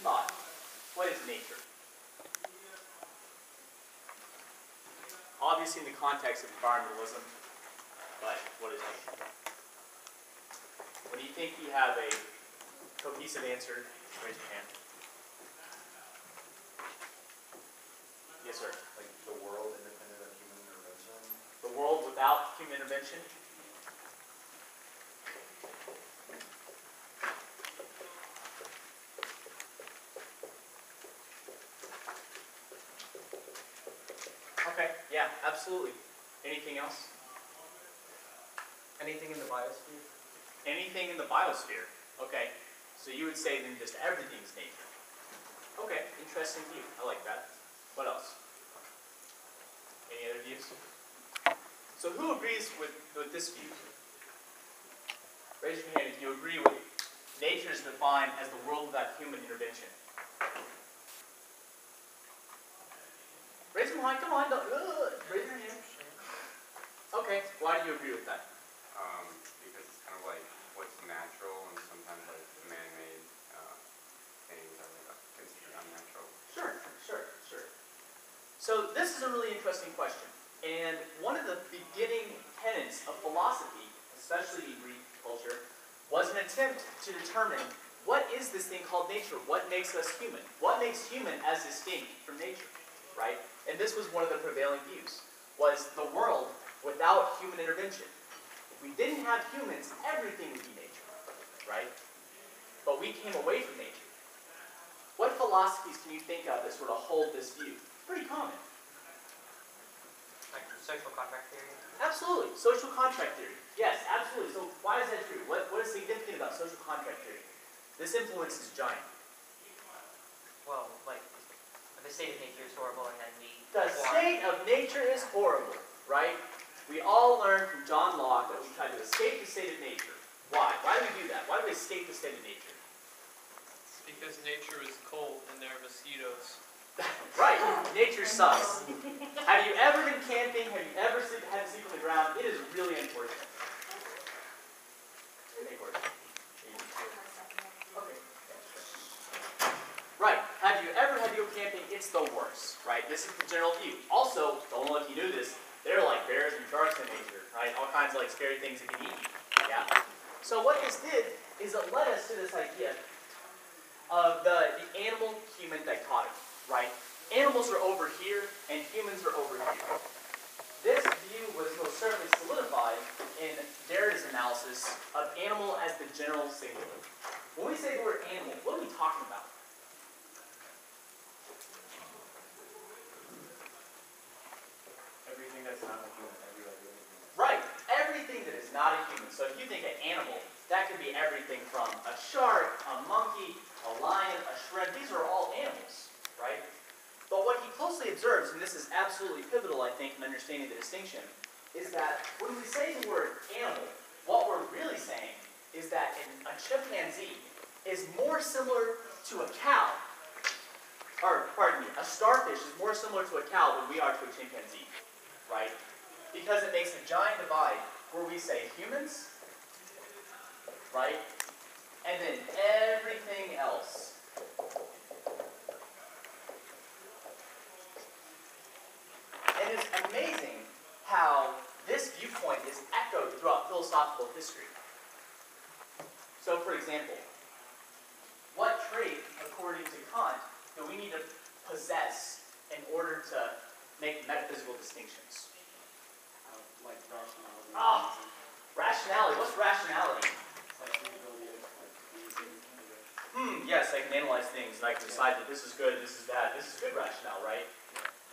thought. What is nature? Obviously in the context of environmentalism, but what is nature? When you think you have a cohesive answer, raise your hand. Yes, sir. Like the world independent of human intervention? The world without human intervention? Okay, yeah, absolutely. Anything else? Anything in the biosphere? Anything in the biosphere. Okay, so you would say then just everything is nature. Okay, interesting view. I like that. What else? Any other views? So who agrees with this view? Raise your hand if you agree with nature is defined as the world without human intervention. Raise your hand, come on, don't, raise your hand. Okay, why do you agree with that? Because it's kind of like what's natural, and sometimes like man-made things are considered unnatural. Sure. So this is a really interesting question. And one of the beginning tenets of philosophy, especially in Greek culture, was an attempt to determine what is this thing called nature? What makes us human? What makes human as distinct from nature, right? And this was one of the prevailing views, was the world without human intervention. If we didn't have humans, everything would be nature, right? But we came away from nature. What philosophies can you think of that sort of hold this view? It's pretty common. Like social contract theory? Absolutely. Social contract theory. Yes, absolutely. So why is that true? What is significant about social contract theory? This influence is giant. Well, like, the state of nature is horrible, and then The state of nature is horrible, right? We all learned from John Locke that we try to escape the state of nature. Why? Why do we do that? Why do we escape the state of nature? It's because nature is cold and there are mosquitoes. Right. Nature sucks. Have you ever been camping? Have you ever had to sleep on the ground? It is really unfortunate. Okay. Right. Have you ever had to go camping? It's the worst, right? This is the general view. Also, don't know if you knew this, they're like bears and sharks in nature, right? All kinds of like scary things that can eat you. Yeah. So what this did is it led us to this idea of the animal-human dichotomy, right? Animals are over here and humans are over here. This view was most certainly solidified in Derrida's analysis of animal as the general singular. When we say the word animal, what are we talking about? Everything that's not a human. Right. Everything that is not a human. So if you think an animal, that could be everything from a shark, a monkey, a lion, a shrimp. These are all animals, right? But what he closely observes, and this is absolutely pivotal, I think, in understanding the distinction, is that when we say the word animal, what we're really saying is that a chimpanzee is more similar to a cow, or pardon me, a starfish is more similar to a cow than we are to a chimpanzee, right? Because it makes a giant divide where we say humans, right? And then everything else. And it's amazing how this viewpoint is echoed throughout philosophical history. So, for example, what trait, according to Kant, do we need to possess in order to make metaphysical distinctions? Like rationality. Rationality. What's rationality? Like the ability of reason. Yes, I can analyze things and I can decide that this is good, this is bad. This is good rationale, right?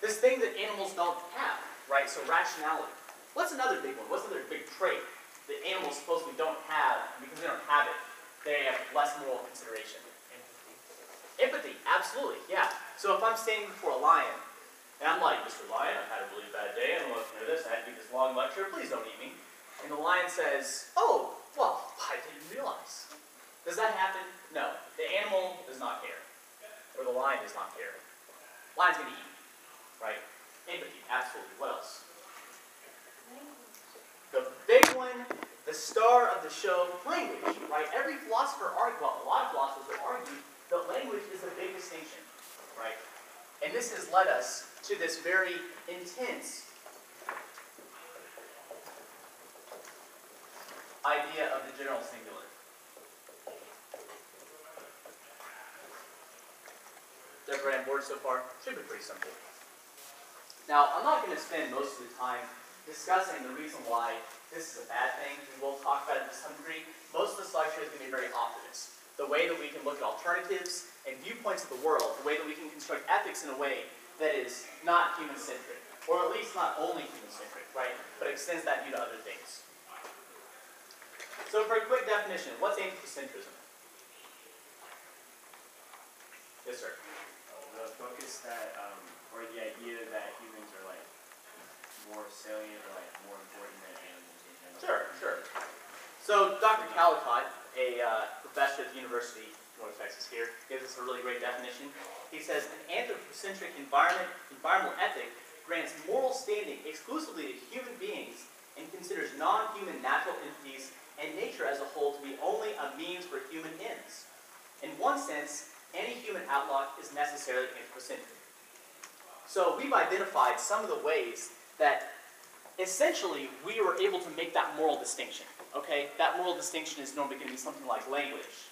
This thing that animals don't have, right? So rationality. What's another big one? What's another big trait that animals supposedly don't have, and because they don't have it, they have less moral consideration? Empathy, absolutely, yeah. So if I'm standing before a lion, and I'm like, Mr. Lion, I've had a really bad day, I don't know if you know this, I had to give this long lecture, please don't eat me. And the lion says, oh, well, I didn't realize. Does that happen? No. The animal does not care. Or the lion does not care. Lion's going to eat, right? Empathy, absolutely. What else? The big one, the star of the show, language, right? Every philosopher argues, well, a lot of philosophers will argue that language is a big And this has led us to this very intense idea of the general singular. Is everybody on board so far? Should be pretty simple. Now, I'm not going to spend most of the time discussing the reason why this is a bad thing. We will talk about it to some degree. Most of this lecture is going to be very optimist. The way that we can look at alternatives and viewpoints of the world, the way that we can construct ethics in a way that is not human-centric, or at least not only human-centric, right, but extends that view to other things. So for a quick definition, what's anthropocentrism? Yes, sir. The focus that, or the idea that humans are like more salient or like more important than animals in general. Sure, sure. So Dr. Caldecott, a professor at the University of North Texas here, gives us a really great definition. He says, an anthropocentric environmental ethic grants moral standing exclusively to human beings and considers non-human natural entities and nature as a whole to be only a means for human ends. In one sense, any human outlook is necessarily anthropocentric. So we've identified some of the ways that essentially we were able to make that moral distinction. Okay, that moral distinction is normally going to be something like language.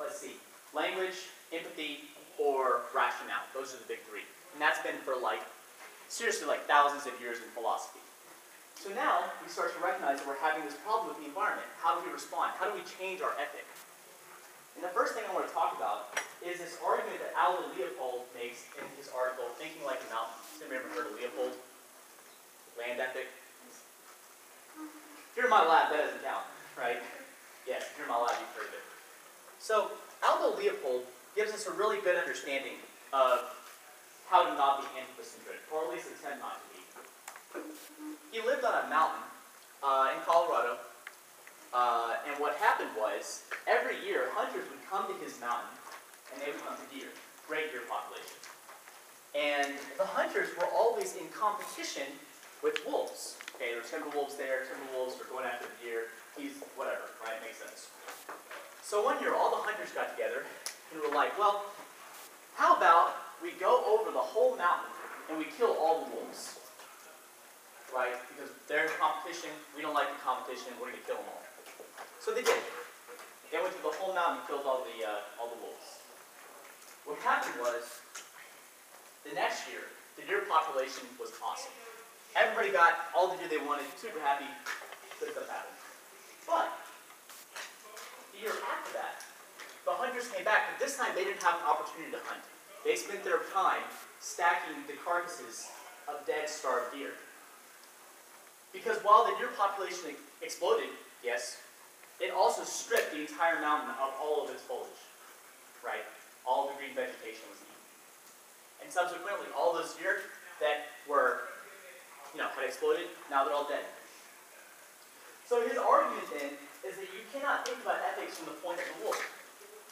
Let's see, language, empathy, or rationale. Those are the big three. And that's been for like, seriously, like thousands of years in philosophy. So now we start to recognize that we're having this problem with the environment. How do we respond? How do we change our ethic? And the first thing I want to talk about is this argument that Aldo Leopold makes in his article, Thinking Like a Mountain. Has anybody ever heard of Leopold? Land ethic? If you're in my lab, that doesn't count, right? Yes, if you're in my lab, you've heard of it. So Aldo Leopold gives us a really good understanding of how to not be anthropocentric, or at least attempt not to be. He lived on a mountain in Colorado, and what happened was, every year, hunters would come to his mountain, and they would hunt the deer, great deer population. And the hunters were always in competition with wolves. Okay, there were timber wolves there, timber wolves were going after the deer, he's whatever, right, makes sense. So one year, all the hunters got together, and were like, well, how about we go over the whole mountain, and we kill all the wolves? Right? Because they're in competition, we don't like the competition, we're going to kill them all. So they did. They went to the whole mountain and killed all the wolves. What happened was, the next year, the deer population was awesome. Everybody got all the deer they wanted, super happy, good stuff happened. But, the year after that, the hunters came back, but this time they didn't have an opportunity to hunt. They spent their time stacking the carcasses of dead, starved deer. Because while the deer population exploded, yes, it also stripped the entire mountain of all of its foliage, right? All the green vegetation was eaten. And subsequently, all those deer that were, had exploded, now they're all dead. So his argument then is that you cannot think about ethics from the point of the wolf.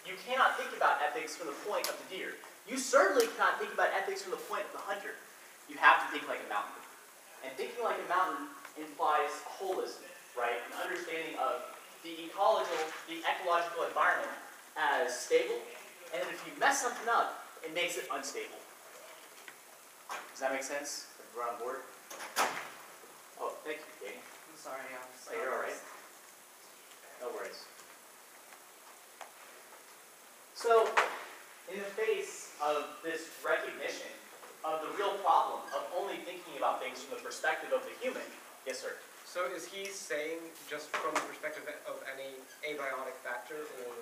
You cannot think about ethics from the point of the deer. You certainly cannot think about ethics from the point of the hunter. You have to think like a mountain. And thinking like a mountain implies holism, right? An understanding of the ecological environment as stable, and if you mess something up, it makes it unstable. Does that make sense? We're on board? Oh, thank you, Katie. I'm sorry, Oh, you're all right. No worries. So, in the face of this recognition of the real problem of only thinking about things from the perspective of the human, yes, sir? So is he saying just from the perspective of any abiotic factor, or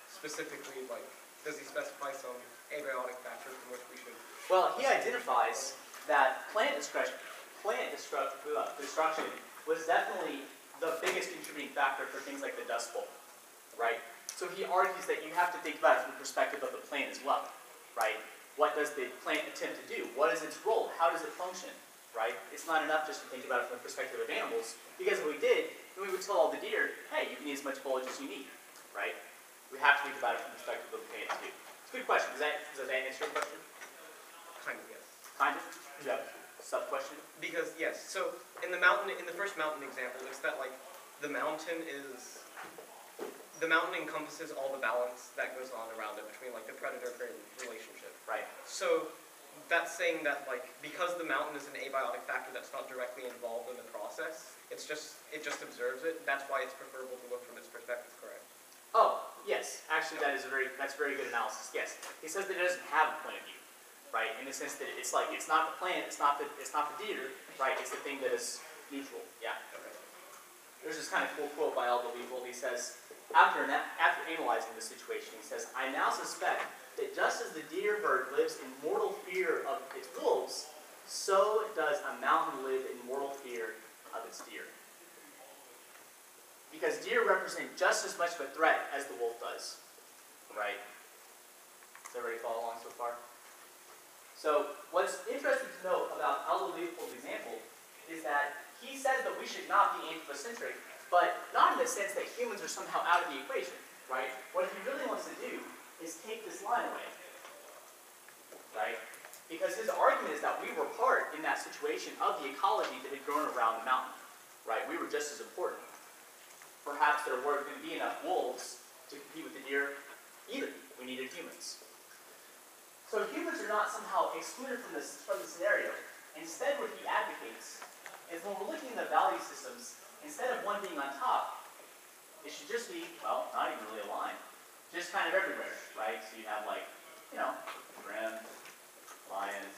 specifically, like, does he specify some abiotic factor from which we should? Well, he identifies that plant destruction was definitely the biggest contributing factor for things like the Dust Bowl, right? So he argues that you have to think about it from the perspective of the plant as well, right? What does the plant attempt to do? What is its role? How does it function, right? It's not enough just to think about it from the perspective of animals, because if we did, then we would tell all the deer, hey, you can eat as much foliage as you need, right? We have to think about it from the perspective of the plant too. It's a good question. Does that answer your question? Kind of, yes. Kind of? Do you have a sub-question? Because, yes, so in the first mountain example, it's that, like, the mountain encompasses all the balance that goes on around it between, like, the predator-prey relationship. Right. So that's saying that, like, because the mountain is an abiotic factor that's not directly involved in the process, it just observes it. That's why it's preferable to look from its perspective, correct? Oh, yes. Actually, that's very good analysis. Yes, he says that it doesn't have a point of view, right? In the sense that it's like it's not the plant, it's not the deer, right? It's the thing that is neutral. Yeah. Okay. There's this kind of cool quote by Aldo Leopold. He says, after analyzing the situation, he says, "I now suspect that just as the deer herd lives in mortal fear of its wolves, so does a mountain live in mortal fear of its deer." Because deer represent just as much of a threat as the wolf does, right? Does everybody follow along so far? So what's interesting to note about Aldo Leopold's example is that he says that we should not be anthropocentric, but not in the sense that humans are somehow out of the equation, right? What he really wants to do is take this line away, right? Because his argument is that we were part in that situation of the ecology that had grown around the mountain, right? We were just as important. Perhaps there weren't going to be enough wolves to compete with the deer either. We needed humans. So humans are not somehow excluded from the scenario. Instead, what he advocates is when we're looking at the value systems, instead of one being on top, it should just be, well, not even really a line. Just kind of everywhere, right? So you have like, brim, lions,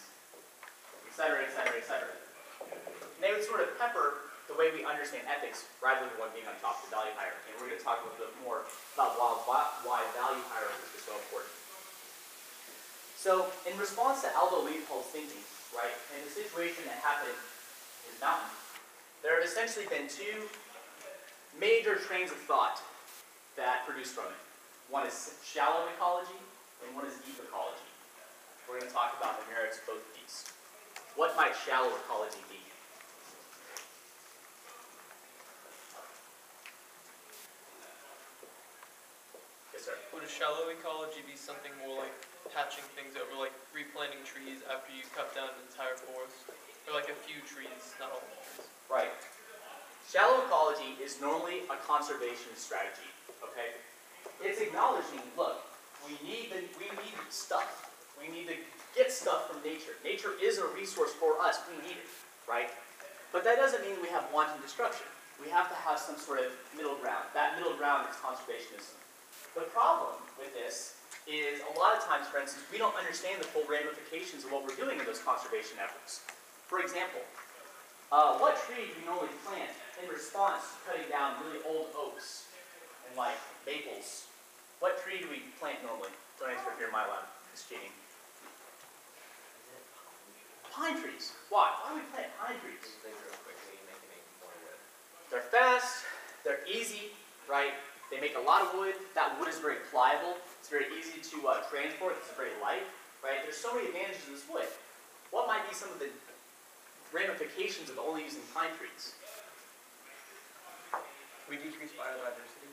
et cetera, et cetera, et cetera. And they would sort of pepper the way we understand ethics rather than one being on top of the value hierarchy. And we're going to talk a little bit more about why value hierarchies are so important. So in response to Aldo Leopold's thinking, right, in the situation that happened in the mountain, there have essentially been two major trains of thought that produced from it. One is shallow ecology, and one is deep ecology. We're going to talk about the merits of both of these. What might shallow ecology be? Yes, sir. Would a shallow ecology be something more like patching things over, like replanting trees after you cut down an entire forest? Or like a few trees, not all the trees? Right. Shallow ecology is normally a conservation strategy, okay? It's acknowledging, look, we need stuff. We need to get stuff from nature. Nature is a resource for us. We need it, right? But that doesn't mean we have wanton destruction. We have to have some sort of middle ground. That middle ground is conservationism. The problem with this is a lot of times, for instance, we don't understand the full ramifications of what we're doing in those conservation efforts. For example, what tree do we normally plant in response to cutting down really old oaks and like maples? What tree do we plant normally? Don't answer if you're in my lab. It's cheating. Pine trees. Why? Why do we plant pine trees? They grow quickly and they can make more wood. They're fast. They're easy, right? They make a lot of wood. That wood is very pliable. It's very easy to transport. It's very light, right? There's so many advantages of this wood. What might be some of the ramifications of only using pine trees? We decrease biodiversity.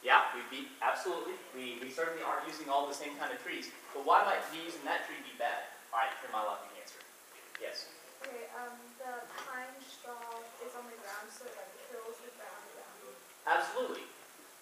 Yeah, absolutely. We certainly aren't using all the same kind of trees. But why might me using that tree be bad? All right, here my lucky answer. Yes. Okay, the pine straw is on the ground, so it like kills the ground around. Absolutely.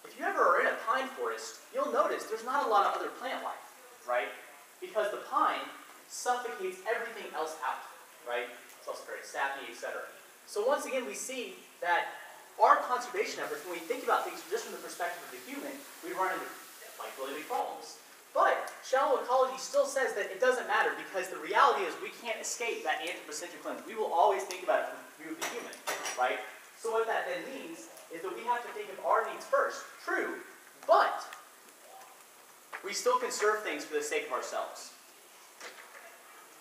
If you ever are in a pine forest, you'll notice there's not a lot of other plant life, right? Because the pine suffocates everything else out, right? It's also very sappy, etc. So once again, we see that our conservation efforts, when we think about things just from the perspective of the human, we run into like really big problems. But shallow ecology still says that it doesn't matter because the reality is we can't escape that anthropocentric lens. We will always think about it from the view of the human, right? So what that then means is that we have to think of our needs first. True, but we still conserve things for the sake of ourselves.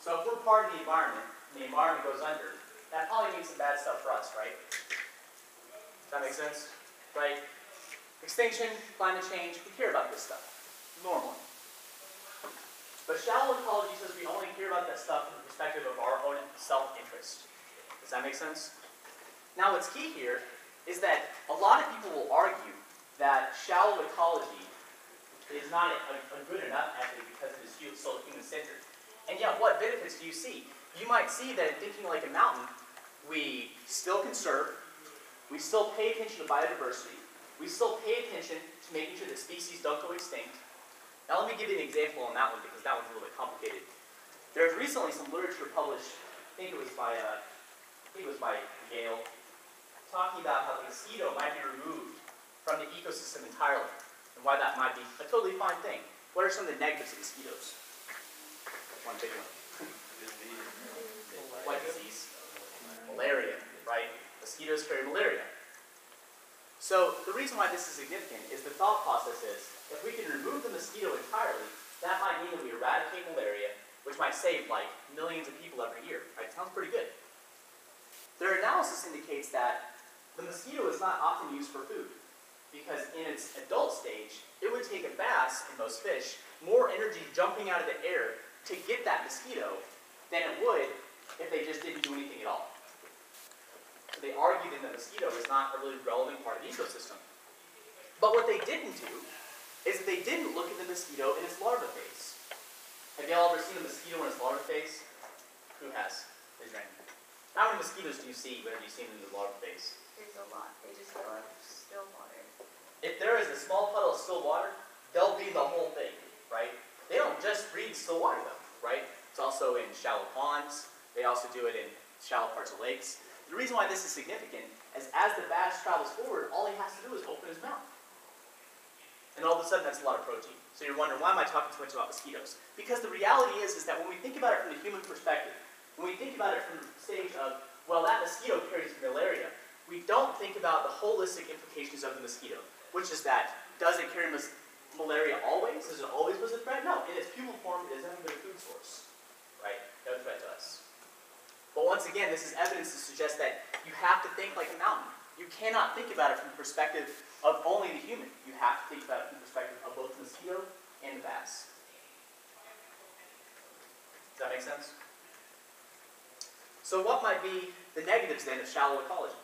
So if we're part of the environment, and the environment goes under, that probably means some bad stuff for us, right? Does that make sense? Right? Extinction, climate change, we care about this stuff, normally. But shallow ecology says we only care about that stuff from the perspective of our own self-interest. Does that make sense? Now what's key here is that a lot of people will argue that shallow ecology is not a good enough method because it is so human-centered. And yet, what benefits do you see? You might see that in thinking like a mountain, we still conserve, we still pay attention to biodiversity, we still pay attention to making sure that species don't go extinct. Now let me give you an example on that one because that one's a little bit complicated. There's recently some literature published, I think it was by Yale, talking about how the mosquito might be removed from the ecosystem entirely, and why that might be a totally fine thing. What are some of the negatives of mosquitoes? One big one. What disease? Malaria, right? Mosquitoes carry malaria. So the reason why this is significant is the thought process is, if we can remove the mosquito entirely, that might mean that we eradicate malaria, which might save like millions of people every year, right? Sounds pretty good. Their analysis indicates that the mosquito is not often used for food, because in its adult stage, it would take a bass, in most fish, more energy jumping out of the air to get that mosquito than it would if they just didn't do anything at all. So they argued that the mosquito is not a really relevant part of the ecosystem. But what they didn't do is that they didn't look at the mosquito in its larva phase. Have y'all ever seen a mosquito in its larva phase? Who has? Raise your hand. How many mosquitoes do you see whenever you see them in the larva phase? There's a lot. They just go up still water. If there is a small puddle of still water, they'll be the whole thing, right? They don't just breed in still water though, right? It's also in shallow ponds. They also do it in shallow parts of lakes. The reason why this is significant is as the bass travels forward, all he has to do is open his mouth. And all of a sudden, that's a lot of protein. So you're wondering, why am I talking so much about mosquitoes? Because the reality is that when we think about it from the human perspective, when we think about it from the stage of, well, that mosquito carries malaria, we don't think about the holistic implications of the mosquito, which is that, does it carry malaria always? Does it always pose a threat? No. In its pupal form, it is nothing but a food source, right? No threat to us. But once again, this is evidence to suggest that you have to think like a mountain. You cannot think about it from the perspective of only the human. You have to think about it from the perspective of both the mosquito and the bass. Does that make sense? So what might be the negatives then of shallow ecology?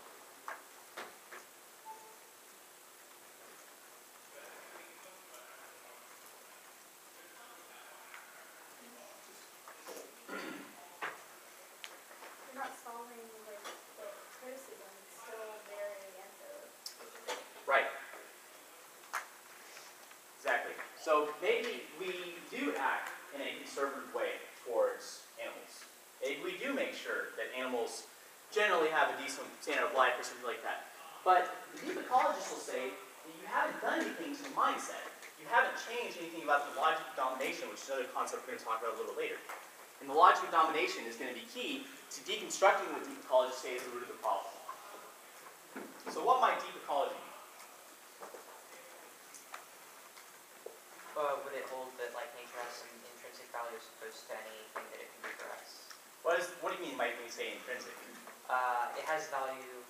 You're not solving like the criticism. It's still there in the end though. Right. Exactly. So maybe we do act in a conservative way towards animals. Maybe we do make sure that animals generally have a decent standard of life or something like that. But the deep ecologists will say that you haven't done anything to the mindset. You haven't changed anything about the logic of domination, which is another concept we're going to talk about a little later. And the logic of domination is going to be key to deconstructing what deep ecologists say is the root of the problem. So what might deep ecology be? Would it hold that like nature has some intrinsic value as opposed to anything that it can do for us? What do you mean by when you say intrinsic? It has value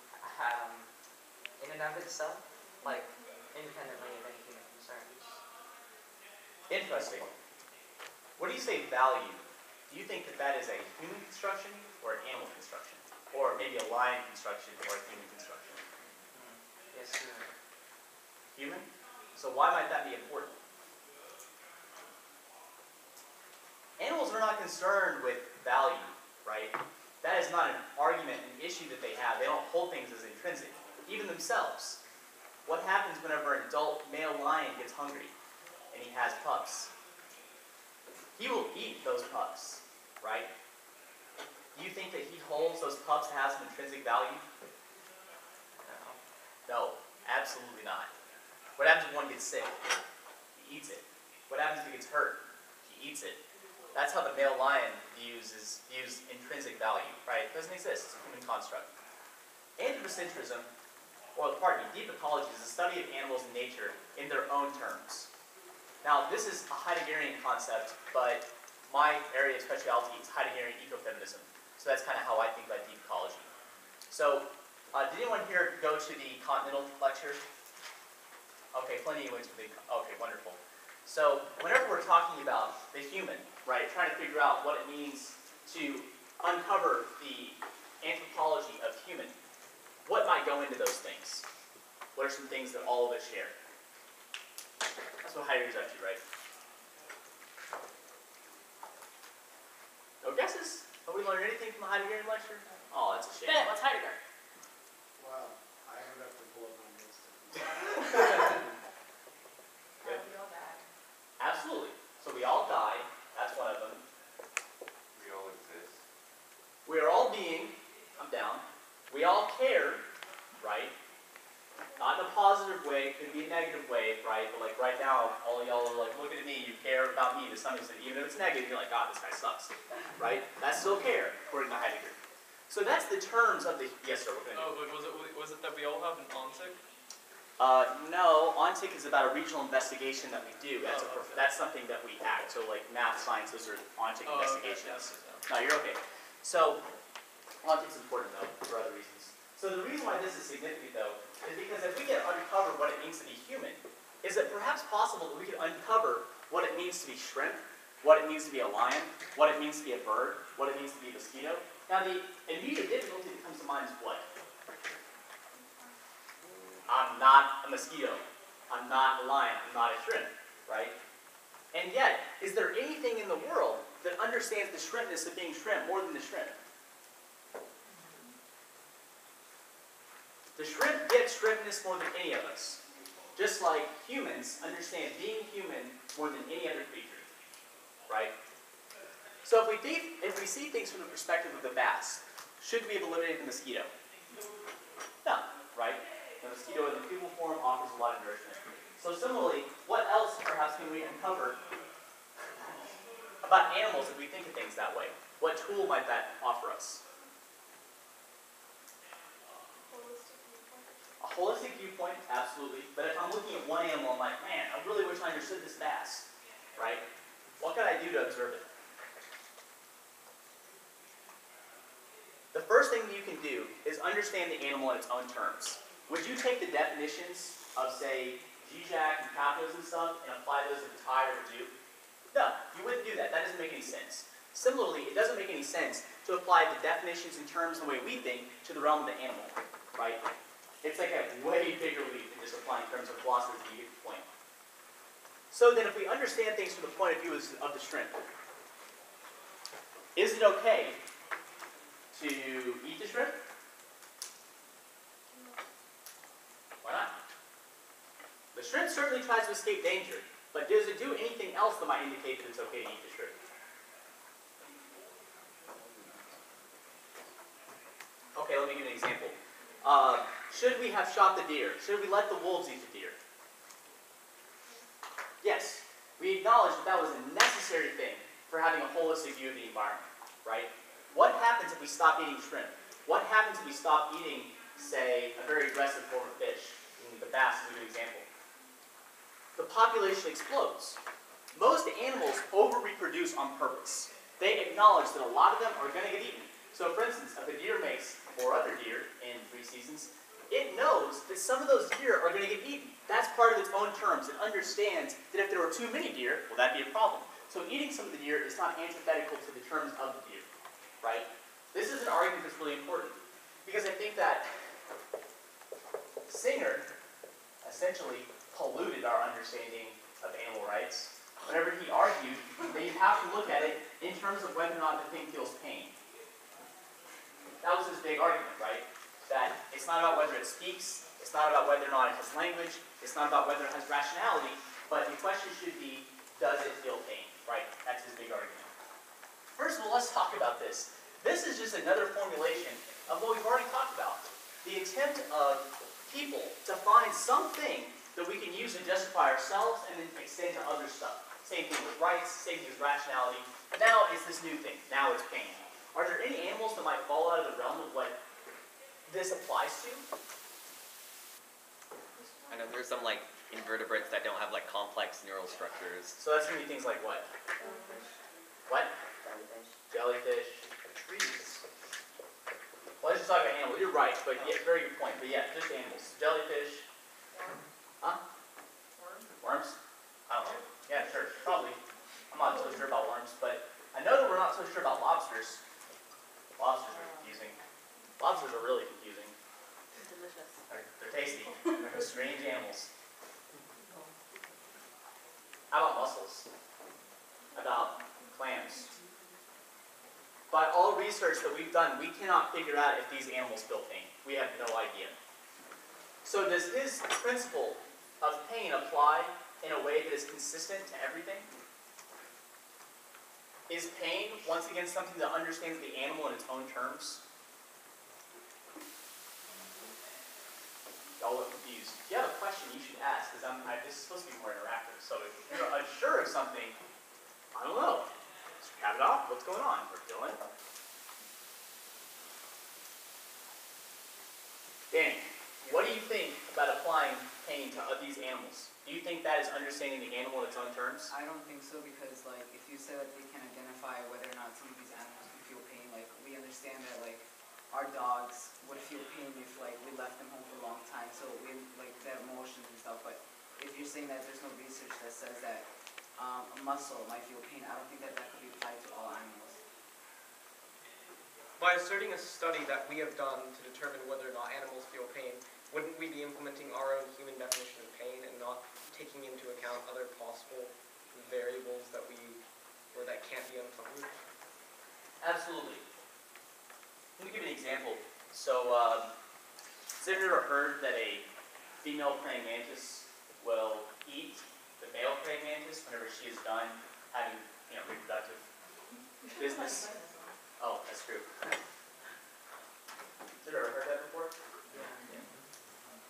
in and of itself, like independently of any human concerns. Interesting. When you say value, do you think that that is a human construction or an animal construction? Or maybe a lion construction or a human construction? Yes, human. Human? So why might that be important? Animals are not concerned with value, right? That is not an argument, an issue that they have. They don't hold things as intrinsic, even themselves. What happens whenever an adult male lion gets hungry and he has pups? He will eat those pups, right? Do you think that he holds those pups as an intrinsic value? No, absolutely not. What happens if one gets sick? He eats it. What happens if he gets hurt? He eats it. That's how the male lion views intrinsic value, right? It doesn't exist. It's a human construct. Anthropocentrism, or pardon me, deep ecology is the study of animals and nature in their own terms. Now, this is a Heideggerian concept, but my area of specialty is Heideggerian ecofeminism. So that's kind of how I think about deep ecology. So, did anyone here go to the Continental lecture? Okay, plenty of you went to the, okay, wonderful. So, whenever we're talking about the human, right, trying to figure out what it means to uncover the anthropology of human, what might go into those things? What are some things that all of us share? That's what Heidegger's up to, right? No guesses? Nobody learned anything from the Heideggerian lecture? Oh, that's a shame. Ben, what's Heidegger? Wow, I would have to pull up my notes. Good. We all die. Absolutely. So we all die. That's one of them. all y'all are like looking at me, you care about me to some extent, even if it's negative, you're like, God, this guy sucks, right? That's still care, according to Heidegger. So that's the terms of the, yes sir, what can I do? Oh, but was it that we all have an ontic? No, ONTIC is about a regional investigation that we do. That's something that we act. So like math, science, those are ONTIC investigations. Okay. No, you're okay. So ONTIC's important though, for other reasons. So the reason why this is significant though, is because if we can uncover what it means to be human, is it perhaps possible that we could uncover what it means to be shrimp, what it means to be a lion, what it means to be a bird, what it means to be a mosquito? Now the immediate difficulty that comes to mind is what? I'm not a mosquito. I'm not a lion. I'm not a shrimp, right? And yet, is there anything in the world that understands the shrimpness of being shrimp more than the shrimp? The shrimp gets shrimpness more than any of us. Just like humans understand being human more than any other creature, right? So if we see things from the perspective of the bass, should we have eliminated the mosquito? No, right? The mosquito in the pupal form offers a lot of nourishment. So similarly, what else perhaps can we uncover about animals if we think of things that way? What tool might that offer us? A holistic viewpoint, absolutely. But if I'm looking at one animal, I'm like, man, I really wish I understood this bass, right? What can I do to observe it? The first thing that you can do is understand the animal in its own terms. Would you take the definitions of, say, Zizek and Kapos and stuff and apply those to the tide or the Jew? No, you wouldn't do that. That doesn't make any sense. Similarly, it doesn't make any sense to apply the definitions and terms the way we think to the realm of the animal, right? It's like a way bigger leap than just applying terms of philosophy to get the point. So then if we understand things from the point of view of the shrimp, is it okay to eat the shrimp? Why not? The shrimp certainly tries to escape danger, but does it do anything else that might indicate that it's okay to eat the shrimp? Okay, let me give you an example. Should we have shot the deer? Should we let the wolves eat the deer? Yes, we acknowledge that that was a necessary thing for having a holistic view of the environment, right? What happens if we stop eating shrimp? What happens if we stop eating, say, a very aggressive form of fish? The bass is a good example. The population explodes. Most animals over-reproduce on purpose. They acknowledge that a lot of them are going to get eaten. So for instance, if a deer makes 4 other deer in 3 seasons, it knows that some of those deer are going to get eaten. That's part of its own terms. It understands that if there were too many deer, well, that'd be a problem. So eating some of the deer is not antithetical to the terms of the deer, right? This is an argument that's really important because I think that Singer essentially polluted our understanding of animal rights whenever he argued that you have to look at it in terms of whether or not the thing feels pain. That was his big argument, right? That it's not about whether it speaks, it's not about whether or not it has language, it's not about whether it has rationality, but the question should be, does it feel pain, right? That's his big argument. First of all, let's talk about this. This is just another formulation of what we've already talked about. The attempt of people to find something that we can use to justify ourselves and then extend to other stuff. Same thing with rights, same thing with rationality. Now it's this new thing. Now it's pain. Are there any animals that might fall out of the realm of what this applies to? I know there's some like invertebrates that don't have like complex neural structures. So that's going to be things like what? What? Jellyfish. Trees. Well, let's just talk about animals. You're right, but yeah, very good point. But yeah, just animals. Jellyfish. Huh? Worms? I don't know. Yeah, sure. Probably. I'm not so sure about worms, but I know that we're not so sure about lobsters. Lobsters are confusing. Lobsters are really confusing. Delicious. They're tasty. They're strange animals. How about mussels? How about clams? By all research that we've done, we cannot figure out if these animals feel pain. We have no idea. So does his principle of pain apply in a way that is consistent to everything? Is pain, once again, something that understands the animal in its own terms? got a little confused. If you have a question, you should ask, because this is supposed to be more interactive. So if you're unsure of something, I don't know. Just have it off. What's going on? We're Dylan. Danny, what do you think about applying pain to these animals? Do you think that is understanding the animal in its own terms? I don't think so, because like if you say that they can identify whether or not some of these animals can feel pain, like we understand that like our dogs would feel pain if like we left them home for a long time, so we like their emotions and stuff. But if you're saying that there's no research that says that a mussel might feel pain, I don't think that that could be applied to all animals. By asserting a study that we have done to determine whether or not animals feel pain, wouldn't we be implementing our own human definition of pain and not taking into account other possible variables that can't be uncovered? Absolutely. Let me give you an example. So, has anyone ever heard that a female praying mantis will eat the male praying mantis whenever she is done having, reproductive business? Oh, that's true. Have you ever heard that before? Yeah.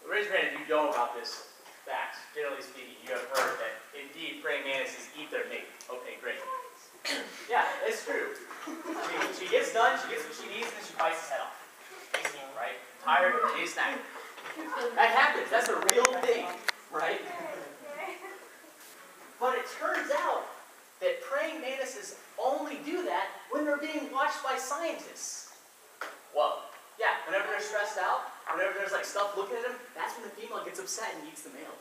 Raise your hand if you know about this fact. Generally speaking, you have heard that indeed praying mantises eat their mate. Okay, great. Yeah, it's true. She gets done, she gets what she needs, and then she bites his head off. Easy, right? Tired, she's snack. That happens. That's a real thing, right? But it turns out that praying mantises only do that when they're being watched by scientists. Whoa. Yeah, whenever they're stressed out, whenever there's like stuff looking at them, that's when the female gets upset and eats the male.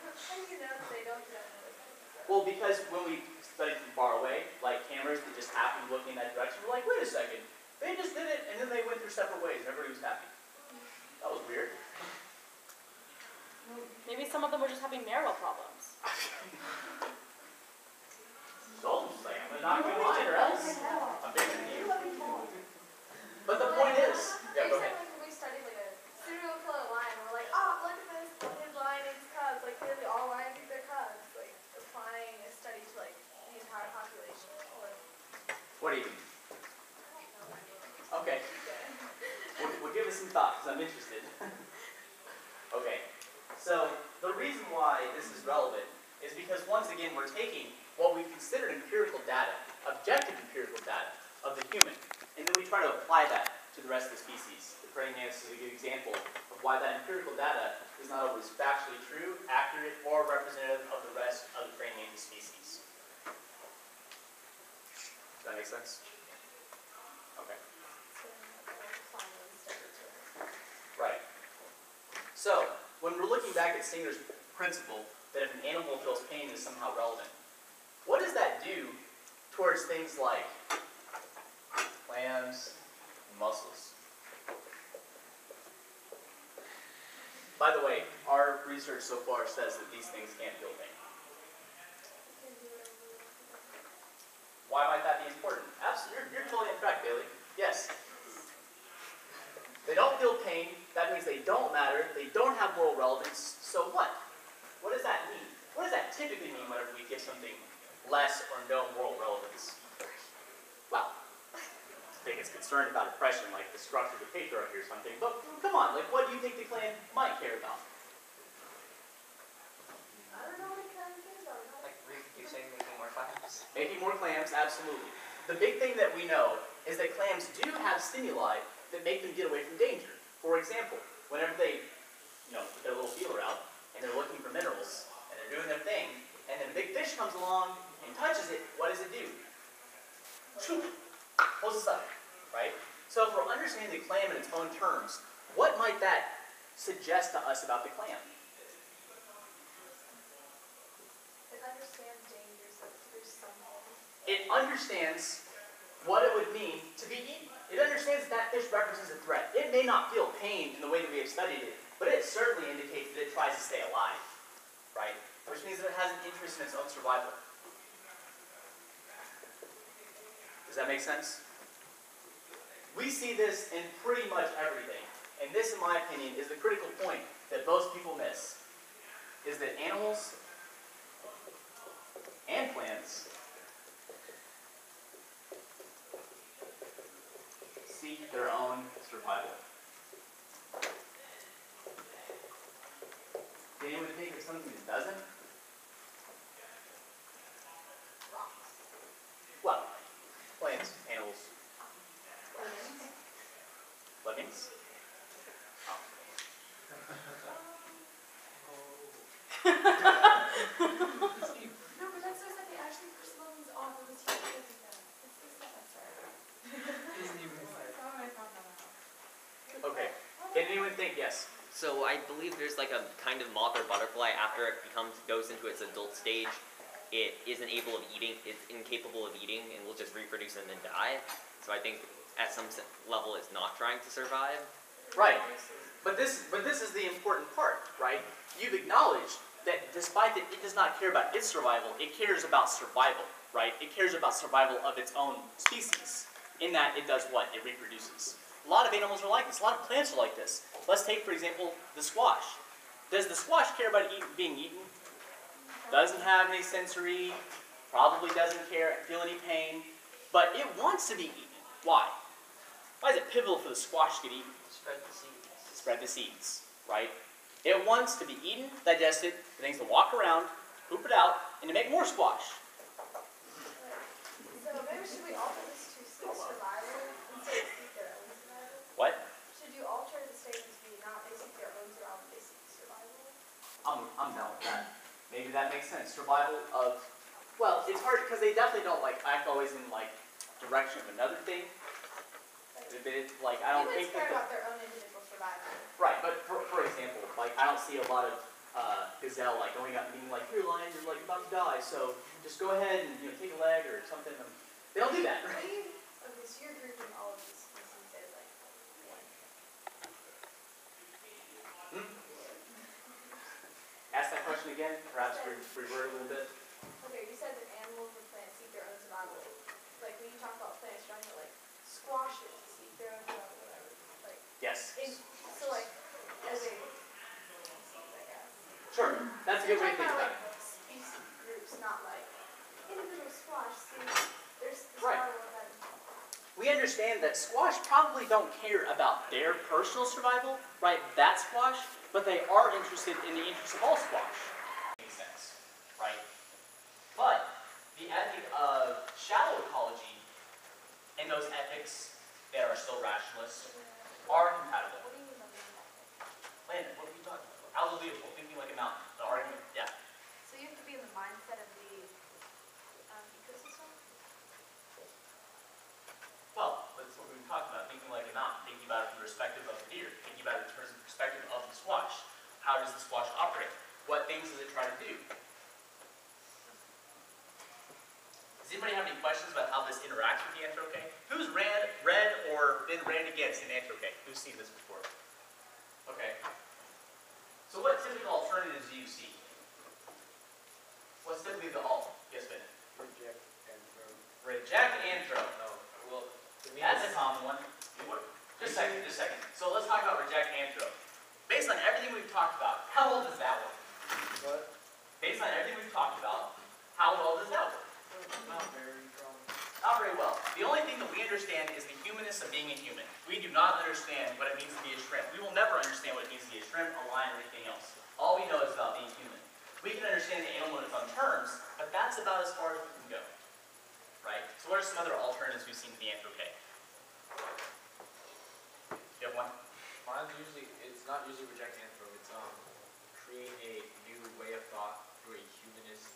How do you know that they don't do that? Well, because when we studied from far away, like cameras that just happened looking in that direction, we're like, wait a second, they just did it, and then they went their separate ways, and everybody was happy. That was weird. Maybe some of them were just having marital problems. So, like, I'm gonna knock you in line or else. I'm bigger than you. But the point is, yeah, go ahead. When we studied like a serial killer lion, we're like, oh, look at this, his lion eats cubs. Like, clearly all lions eat their cubs. Like, applying a study to like the entire population. What do you mean? Okay. We'll give it some thought, because I'm interested. Okay. So, the reason why this is relevant is because, once again, we're taking what we've considered empirical data, objective empirical data, of the human, and then we try to apply that to the rest of the species. The praying mantis is a good example of why that empirical data is not always factually true, accurate, or representative of the rest of the praying mantis species. Does that make sense? Okay. Right. So, when we're looking back at Singer's principle that if an animal feels pain is somehow relevant, what does that do towards things like clams and mussels? By the way, our research so far says that these things can't feel pain. Why might that be important? Absolutely, you're totally incorrect, Bailey. Yes. They don't feel pain. That means they don't matter. They don't have moral relevance. So what? What does that mean? What does that typically mean whenever we give something less or no moral relevance? Well, I think it's concerned about oppression, like the structure of the patriarchy or something. But come on, like what do you think the clan might care about? I don't know what it kind of is about. Like you're saying making more clams? Making more clams, absolutely. The big thing that we know is that clams do have stimuli that make them get away from danger. For example, whenever they, put their little feeler out and they're looking for minerals and they're doing their thing, and then a big fish comes along and touches it, what does it do? Pulls us up, right? So if we're understanding the clam in its own terms, what might that suggest to us about the clam? It understands dangers, like there's something. It understands what it would mean to be eaten. It understands that fish represents a threat. It may not feel pain in the way that we have studied it, but it certainly indicates that it tries to stay alive, right? Which means that it has an interest in its own survival. Does that make sense? We see this in pretty much everything. And this, in my opinion, is the critical point that most people miss, is that animals and plants seek their own survival. something that doesn't? Rocks. Well, plants, animals, lemmings. No, but that's so sad. They actually push lemons off of the teeth with them. It's so sad. I'm sorry. That's how I found that out. Okay. Can anyone think? Yes. So I believe there's like a kind of moth or butterfly after it goes into its adult stage, it isn't able of eating, it's incapable of eating and will just reproduce and then die. So I think at some level it's not trying to survive. Right. But this is the important part, right? You've acknowledged that despite that it does not care about its survival, it cares about survival, right? It cares about survival of its own species. In that it does what? It reproduces. A lot of animals are like this. A lot of plants are like this. Let's take, for example, the squash. Does the squash care about being eaten? Doesn't have any sensory, probably doesn't feel any pain, but it wants to be eaten. Why? Why is it pivotal for the squash to get eaten? Spread the seeds. Spread the seeds, right? It wants to be eaten, digested, it needs to walk around, poop it out, and to make more squash. So maybe should we alter this to survival instead of seek their own survival? What? Should you alter the statement to be not they seek their own survival, they seek survival? I'm down with that. Maybe that makes sense. Survival of, well, it's hard because they definitely don't act always in direction of another thing. I don't think Humans care about their own individual survival. right, but for example, I don't see a lot of gazelle going out and being like, here lion, you're about to die, so just go ahead and take a leg or something. They don't do that, right? Okay, so you're grouping all of these species as one. Ask that question again, perhaps reword a little bit. Okay, you said that animals and plants seek their own survival. When you talk about plants, you're talking about squashes seek their own survival, whatever. Yes. So as a species, I guess. Sure, that's a good way to think about it. Species groups, not individual squash seek their Right. survival of them. We understand that squash probably don't care about their personal survival, right? That squash, but they are interested in the interest of all squash. Makes sense, right? But the ethic of shallow ecology and those ethics that are still rationalist are compatible. What do you mean by that? Landon, what are we talking about? Unbelievable, thinking like a mountain. The argument, yeah. So you have to be in the mindset of the ecosystem? Well, that's what we've been talking about, thinking like a mountain, thinking about it from the perspective of the deer, thinking about it in terms of the perspective of the squash. How does the squash operate? What things does it try to do? Does anybody have any questions about how this interacts with the anthrope? Who's read or been read against an anthrope? Who's seen this before? Okay. So what typical alternatives do you see? What's typically the alt? Yes, Ben? Reject anthrope. Reject anthrope. No, well, to me, That's a common one. Just a second. So let's talk about reject anthrope. Based on everything we've talked about, how well does that work? What? Based on everything we've talked about, how well does that work? Not very strong. Not very well. The only thing that we understand is the humanness of being a human. We do not understand what it means to be a shrimp. We will never understand what it means to be a shrimp, a lion, or anything else. All we know is about being human. We can understand the animal in its own terms, but that's about as far as we can go. Right? So what are some other alternatives we've seen to the anthrope? You have one? Mine's it's not usually reject anthrope, it's create a new way of thought through a humanist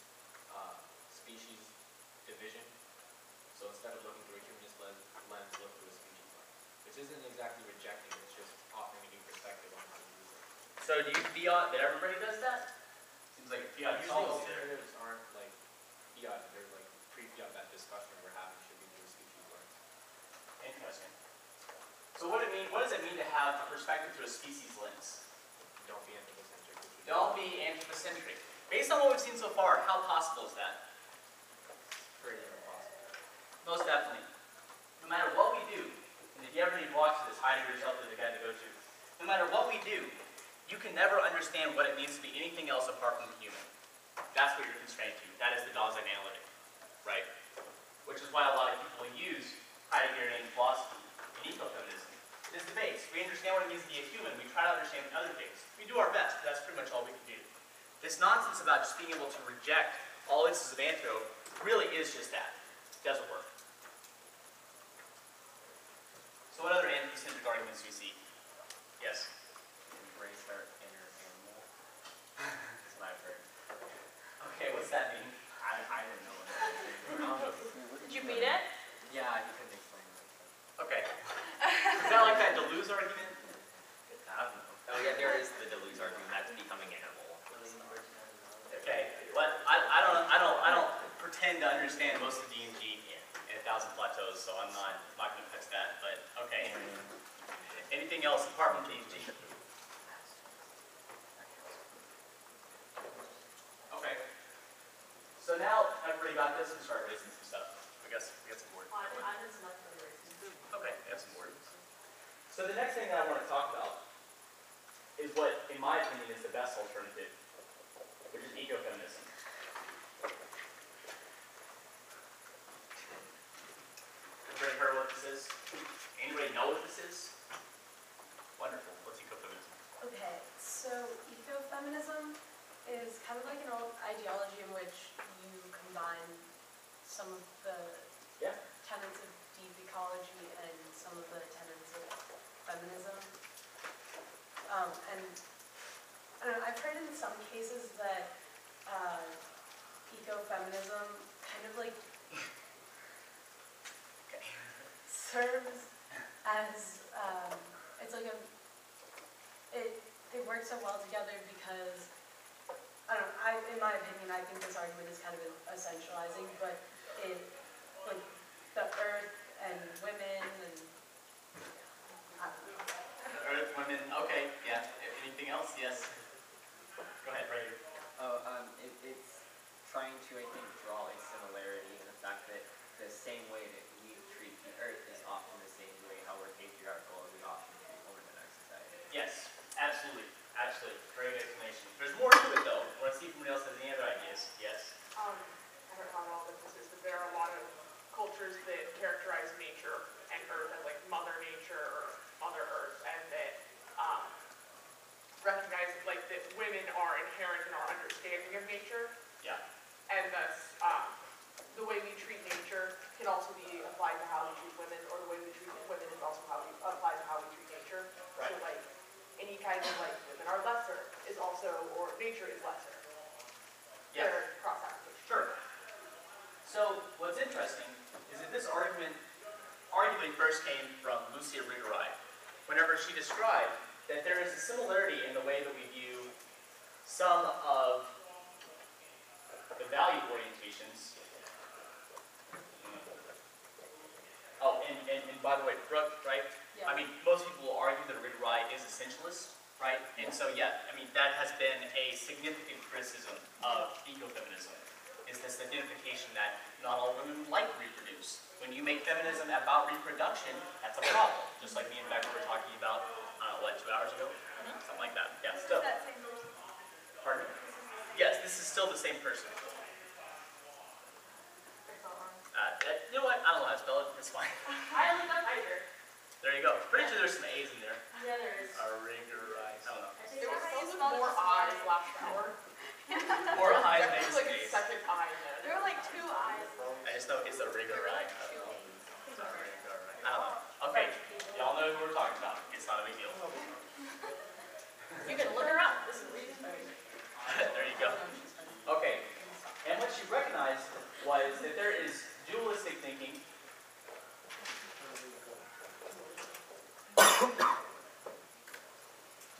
species division. So instead of looking through a humanist lens, look through a species lens. Which isn't exactly rejecting, it's just offering a new perspective on how to use it. So do you fiat that everybody does that? Seems like a fiat Usually policy there. alternatives aren't fiat, they're pre-fiat. That discussion we're having should be through a species lens. Interesting. So what does it mean to have a perspective through a species lens? Don't be anthropocentric. Don't be anthropocentric. Based on what we've seen so far, how possible is that? Pretty impossible. Most definitely. No matter what we do, and if you ever need to watch this, hide yourself is the guy to go to. No matter what we do, you can never understand what it means to be anything else apart from the human. That's what you're constrained to. That is the Dawes analytic, right? Which is why a lot of people use Heideggerian philosophy and ecofeminism. It is the base. We understand what it means to be a human. We try to understand other things. We do our best, but that's pretty much all we can do. This nonsense about just being able to reject all instances of anthrope really is just that. It doesn't work. So what other anthropocentric arguments do you see? Yes? Embrace our inner animal. That's what I've heard. Okay, what's that mean? I didn't know what that meant. Did you beat it? Yeah, he couldn't explain it. Okay. Is that like that Deleuze argument? I don't know. Oh yeah, there is the Deleuze argument that's becoming animal. Okay, but I don't pretend to understand most of D&G in 1,000 Plateaus, so I'm not going to touch that. But okay. Anything else apart from D&G? Okay. So now everybody got this and start racing some stuff. We got some words. Okay, we have some words. So the next thing that I want to talk about is what, in my opinion, is the best alternative, which is ecofeminism. Everybody heard what this is? Anybody know what this is? Wonderful. What's ecofeminism? Okay, so ecofeminism is kind of like an old ideology in which you combine some of the tenets of deep ecology and some of the tenets of feminism. And I don't know, I've heard in some cases that ecofeminism kind of like serves as it's like they work so well together because I don't know, in my opinion, I think this argument is kind of essentializing, but it like the earth and women and I don't know. Earth, women, okay, yeah. Anything else? Yes. Go ahead, right here. It's trying to, I think, draw a similarity in the fact that the same way that we treat the earth is often the same way how we're patriarchal and we often treat women in our society. Yes, absolutely. Absolutely. Very good explanation. There's more to it, though. Want to see if anybody else has any other ideas? Yes? I don't know how all this is, but there are a lot of cultures that characterize nature and earth as like Mother Nature or Mother Earth, and that recognize like that women are inherent in our understanding of nature. Yeah. And thus, the way we treat nature can also be applied to how we treat women, or the way we treat women is also how we apply to how we treat nature. Right. So like any kind of like women are lesser is also, or nature is lesser. Yeah. They're cross application. Sure. So what's interesting is that this argument arguably first came from Lucia Rigoraj, whenever she described that there is a similarity in the way that we view some of the value orientations. Oh, and by the way, Brooke, right? Yeah. I mean, most people will argue that Rigoraj is essentialist, right? And so, yeah, I mean, that has been a significant criticism of ecofeminism, is this identification that not all women like to reproduce. When you make feminism about reproduction, that's a problem. Just like me and Becca were talking about, 2 hours ago? Something like that. Yeah, still. Is that same person? Pardon? Yes, this is still the same person. You know what? I don't know how to spell it. It's fine. I looked up Iger. There you go. Pretty sure there's some A's in there. Yeah, there is. Rigoraj. I don't know. There was spelled with more I's last hour. More I's There makes was like a A's. second I in there. There were like 2 eyes. I just know it's a Rigoraj. I don't know. It's a Rigoraj. I don't know. Okay. Y'all know who we're talking about. It's not a big deal. You can look her up. This is reason. There you go. Okay. And what she recognized was that there is dualistic thinking.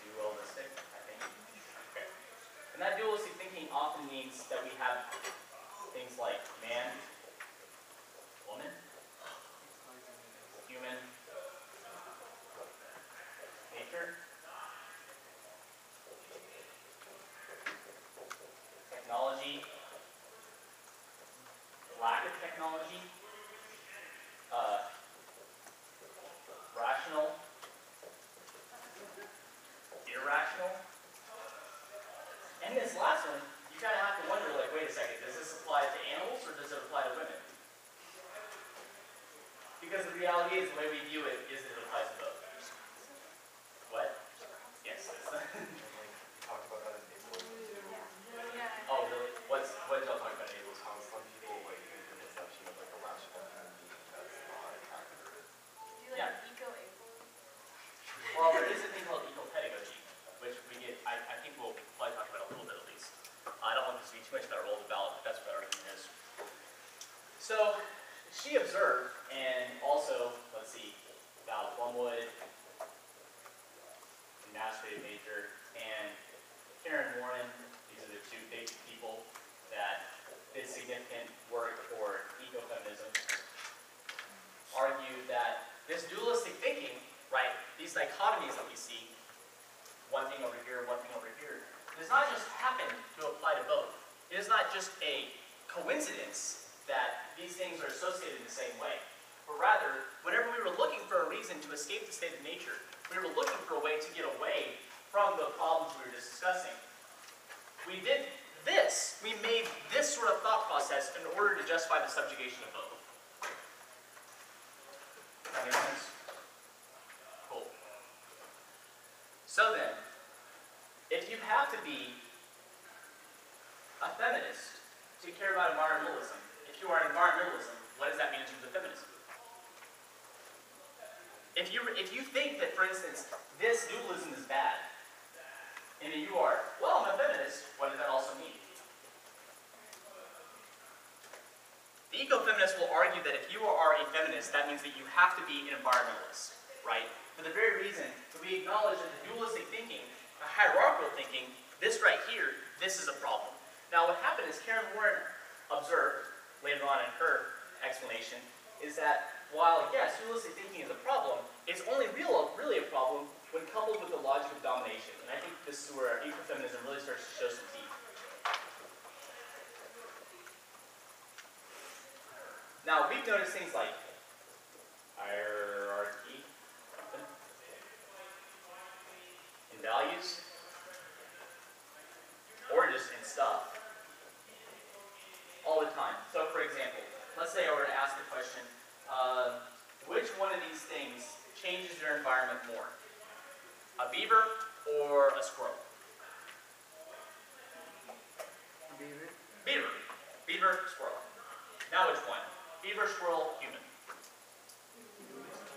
Dualistic, I think. Okay. And that dualistic thinking often means that we have things like man, woman, human, nature, technology, lack of technology, rational, irrational. And this last one, you kind of have to wonder, like, wait a second, does this apply to animals or does it apply to women? Because the reality is, the way we view it is that it applies to both. What? Yes. Talk about other people. Yeah. she observed, and also, let's see, Val Plumwood, in Mass Creative Nature, and Karen Warren, these are the two big people that did significant work for ecofeminism, argued that this dualistic thinking, right, these dichotomies that we see, one thing over here, one thing over here, does not just happen to apply to both. It is not just a coincidence that these things are associated in the same way, but rather, whenever we were looking for a reason to escape the state of nature, we were looking for a way to get away from the problems we were discussing. We did this. We made this sort of thought process in order to justify the subjugation of both. Does that make sense? Cool. So then, if you have to be a feminist to care about environmentalism, if you are environmentalism, what does that mean in terms of feminism? If you think that, for instance, this dualism is bad, and then you are, well, I'm a feminist, what does that also mean? The ecofeminist will argue that if you are a feminist, that means that you have to be an environmentalist, right? For the very reason that we acknowledge that the dualistic thinking, the hierarchical thinking, this right here, this is a problem. Now what happened is Karen Warren observed, later on in her explanation, is that while, yes, dualistic thinking is a problem, it's only really a problem when coupled with the logic of domination. And I think this is where ecofeminism really starts to show some teeth. Now, we've noticed things like hierarchy in values, or just in stuff, all the time. So, for example, let's say I were to ask the question, which one of these things changes your environment more? A beaver or a squirrel? Beaver. Beaver. Beaver, squirrel. Now which one? Beaver, squirrel, human.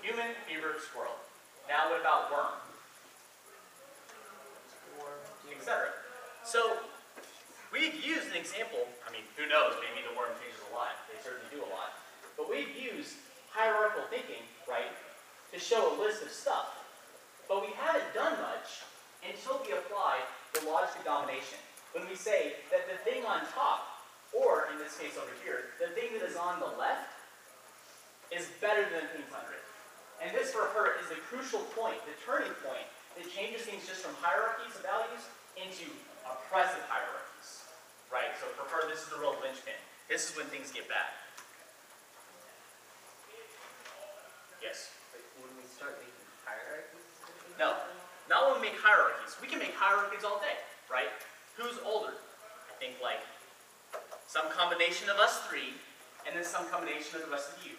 Human, beaver, squirrel. Now what about worm? Etc. So, we've used an example, I mean, who knows, maybe the worm changes a lot. They certainly do a lot. But we've used hierarchical thinking, right, to show a list of stuff. But we haven't done much until we apply the logic of domination. When we say that the thing on top, or in this case over here, the thing that is on the left is better than the things under it. And this for her is the crucial point, the turning point, that changes things just from hierarchies of values into oppressive hierarchies. Right? So for her, this is the real linchpin. This is when things get bad. Yes? When we start making hierarchies? No. Not when we make hierarchies. We can make hierarchies all day, right? Who's older? I think like some combination of us three, and then some combination of the rest of you,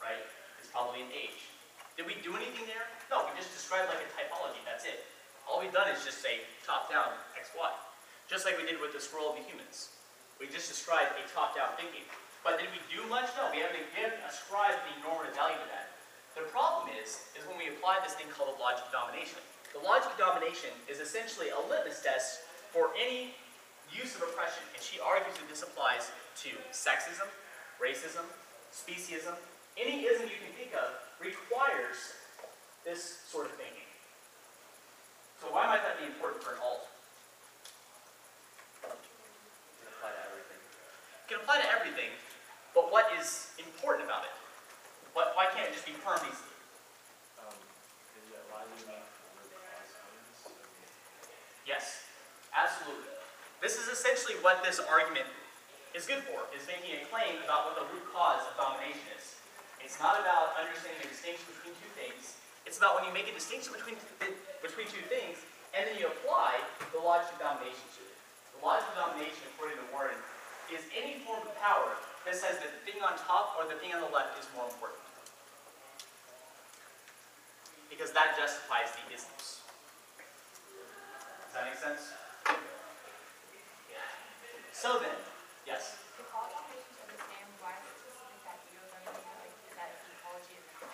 right? It's probably an age. Did we do anything there? No, we just described like a typology, that's it. All we've done is just say top-down X, Y. Just like we did with the squirrel of the humans. We just described a top-down thinking. But did we do much? No, we haven't ascribed the normative value to that. The problem is when we apply this thing called the logic of domination. The logic of domination is essentially a litmus test for any use of oppression, and she argues that this applies to sexism, racism, speciesism. Any ism you can think of requires this sort of thinking. So why might that be important for an alt? It can apply to everything. It can apply to everything, but what is important about it? Why can't it just be perm easily? Because it allows you to make root cause claims. Yes, absolutely. This is essentially what this argument is good for, is making a claim about what the root cause of domination is. It's not about understanding the distinction between two things. It's about when you make a distinction between two things, and then you apply the logic of domination to it. The logic of domination, according to Warren, is any form of power that says that the thing on top or the thing on the left is more important. Because that justifies the isms. Does that make sense? So then, yes? The call domination to understand why is it specific that you are going to be like that ecology is not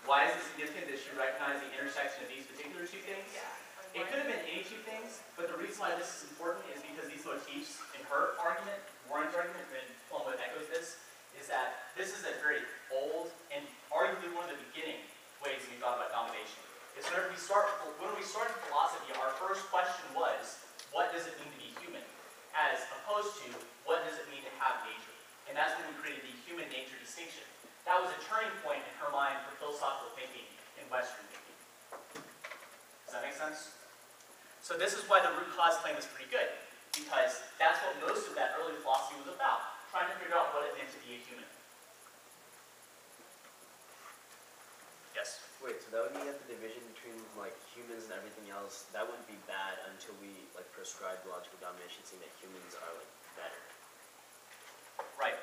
Why is it significant that you recognize the intersection of these particular two things? Yeah. It could have been any two things, but the reason why this is important is because these motifs in her argument, Warren's argument, and Plumwood echoes this, is was a turning point in her mind for philosophical thinking in Western thinking. Does that make sense? So this is why the root cause claim is pretty good, because that's what most of that early philosophy was about, trying to figure out what it meant to be a human. Yes? Wait, so that would mean that the division between like humans and everything else, that wouldn't be bad until we like prescribe logical domination, saying that humans are like better. Right.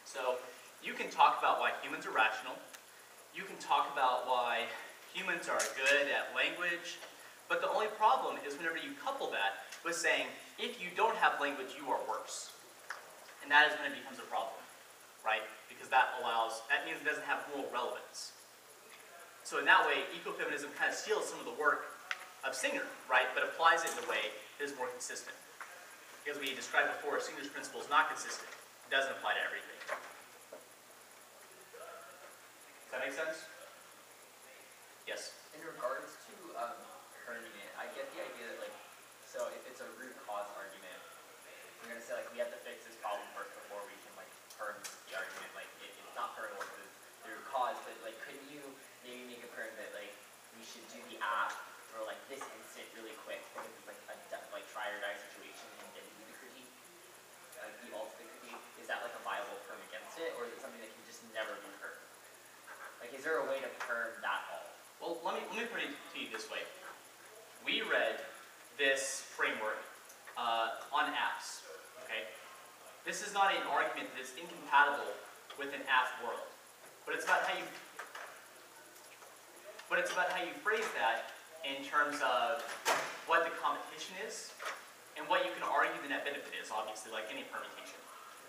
So you can talk about why humans are rational. You can talk about why humans are good at language. But the only problem is whenever you couple that with saying, if you don't have language, you are worse. And that is when it becomes a problem, right? Because that means it doesn't have moral relevance. So in that way, ecofeminism kind of steals some of the work of Singer, right? But applies it in a way that is more consistent. Because we described before, Singer's principle is not consistent. It doesn't apply to everything. Does that make sense? Yes? In regards to perming it, I get the idea that, like, so if it's a root cause argument, we're going to say, like, we have to fix this problem first before we can, like, perm the argument. Like, it's not permable because the root cause, but, like, couldn't you maybe make a perm that, like, we should do the app for, like, this instant really quick because it's, like, a try or die situation and then do the critique, like, the ultimate critique? Is that, like, a viable perm against it, or is it something that can just never be permed? Like, is there a way to perm that all? Well, let me put it to you this way. We read this framework on apps, okay? This is not an argument that is incompatible with an app world, but it's about how you phrase that in terms of what the competition is and what you can argue the net benefit is, obviously, like any permutation.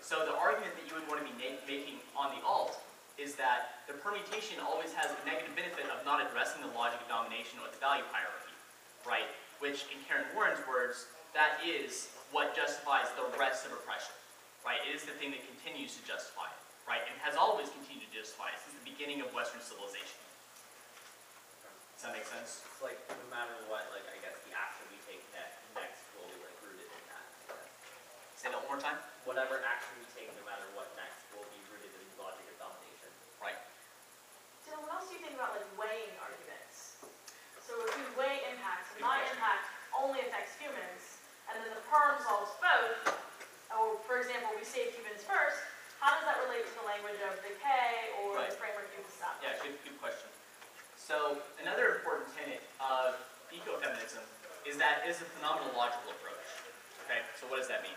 So the argument that you would want to be making on the alt is that the permutation always has a negative benefit of not addressing the logic of domination or the value hierarchy, right? Which, in Karen Warren's words, that is what justifies the rest of oppression, right? It is the thing that continues to justify it, right? And has always continued to justify it since the beginning of Western civilization. Does that make sense? It's like, no matter what, like, I guess the action we take next will be, like, rooted in that. Say that one more time? Whatever action we take, no matter what next, will be rooted in the logic of domination. Right. Dylan, what else do you think about, like, weighing arguments? So if we weigh impacts, and my impact only affects humans, and then the perm solves both, or, for example, we save humans first, how does that relate to the language of decay or the framework you've established? Yeah, good question. So another important tenet of ecofeminism is that it is a phenomenological approach. Okay, so what does that mean?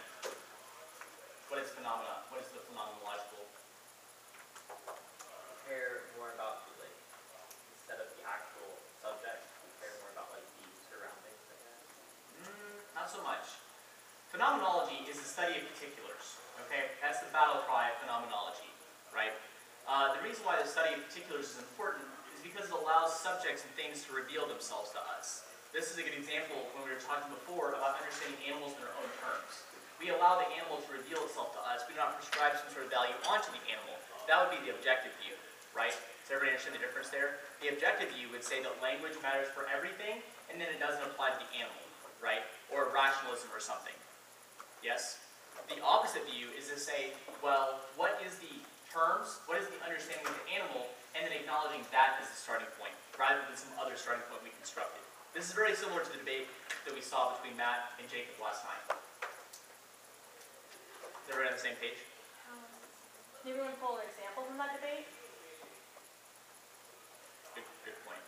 What is phenomena? What is the phenomenological? Care more about the, like, instead of the actual subject, care more about, like, the surroundings, I guess. Not so much. Phenomenology is the study of particulars. Okay, that's the battle cry of phenomenology, right? The reason why the study of particulars is important is because it allows subjects and things to reveal themselves to us. This is a good example when we were talking before about understanding animals in their own terms. We allow the animal to reveal itself to us. We do not prescribe some sort of value onto the animal. That would be the objective view, right? Does everybody understand the difference there? The objective view would say that language matters for everything, and then it doesn't apply to the animal, right? Or rationalism or something. Yes? The opposite view is to say, well, what is the terms, what is the understanding of the animal, and then acknowledging that as the starting point, rather than some other starting point we constructed. This is very similar to the debate that we saw between Matt and Jacob last night. Is everybody on the same page? Maybe we can pull an example from that debate? Good point.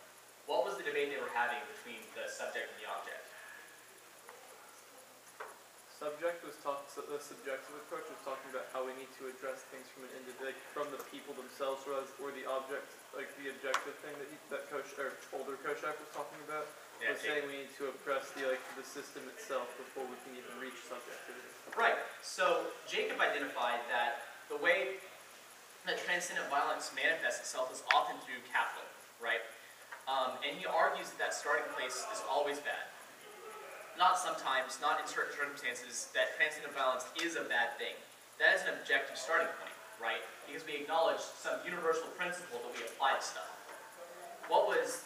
What was the debate they were having between the subject and the object? The subjective approach was talking about how we need to address things from from the people themselves, or the object, like the objective thing that older Koshak was talking about. Yeah, was saying we need to oppress the system itself before we can even reach subjectivity. Right. So Jacob identified that the way that transcendent violence manifests itself is often through capital, right? And he argues that starting place is always bad. Not sometimes, not in certain circumstances, that transcendent violence is a bad thing. That is an objective starting point, right? Because we acknowledge some universal principle that we apply to stuff. What was